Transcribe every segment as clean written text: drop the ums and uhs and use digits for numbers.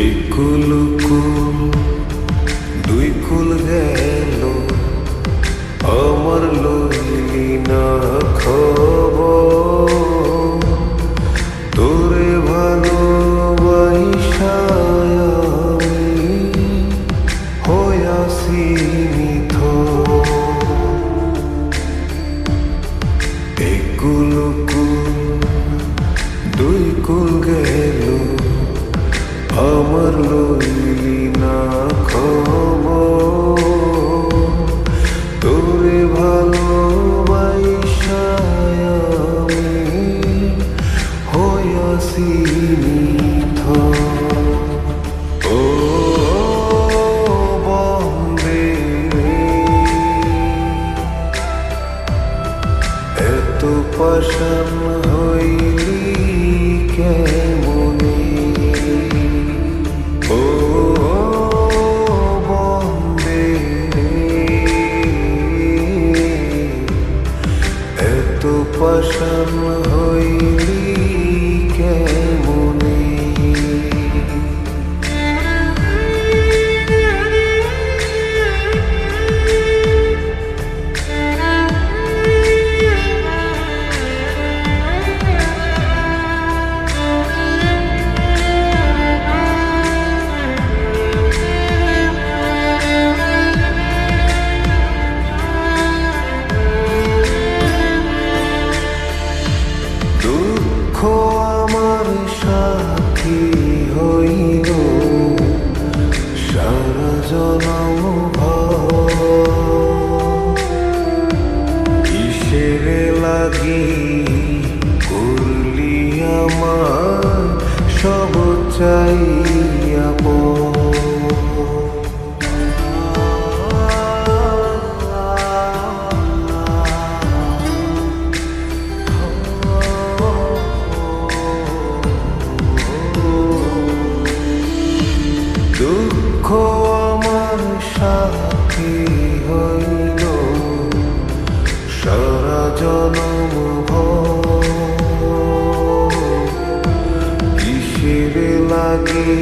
একুল কুল দুই কুল গেল, আমার লইলি না খবর। তোরে ভালোবাসা আমি হইয়াছি নিথর। একুল কুল দুই কুল গেল, আমার লইলি না খবর। তোরে ভালোবাসা আমি হইয়াছি নিথর। ও বন্দে এত পাষাণ হইলি কেমনে? ও বন্দে এত পাষাণ হইলি কেমনে? দুঃখ আমার সাথী হইল সারা জনম ভর। কিসের লাগি করলি আমার সব চাইয়া দুঃখ আমার সাথী হইল সারা জনম ভর। কিসের লাগি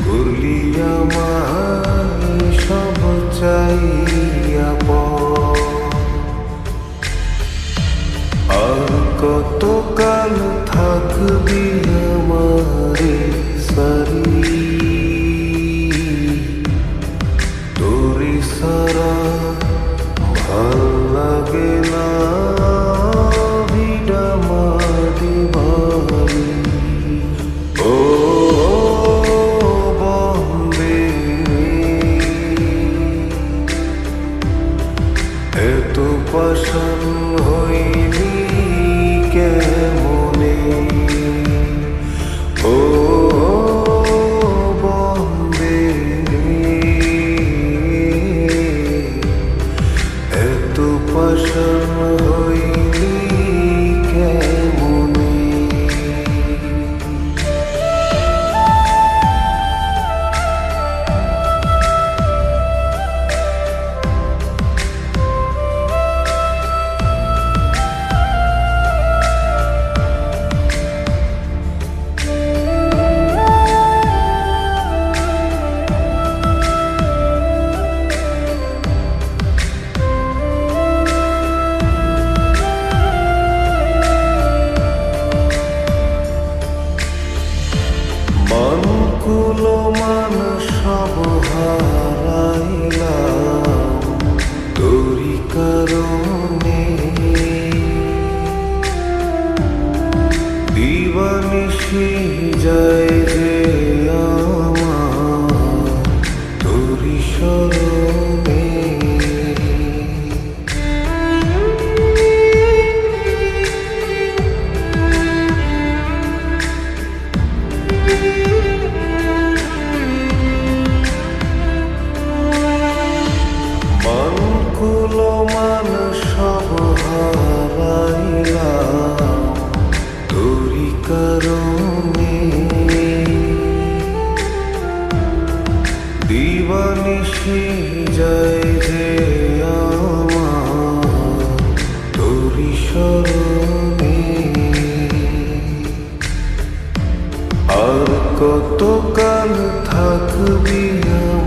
করলি আমার সব চাইয়া পর। আর কতকাল থাকবি আমারে সারি? তোরে সারা ভাল লাগে না ভিড়া মাটি বাড়ি। ও বন্দে এত পাষাণ হইলি কেমনে? ও বন্দে এত পাষাণ হইলি কেমনে? মনকুল মান সব হারাইলাম তোরি কারণে। দিবানিশি যায় যে আমার তোরি শরণে। মনকুল মান সব হারাইলাম তোরি কারণে। দিবানিশি যায় যে আমার তোরি শরণে। আর কতকাল থাকবি আমার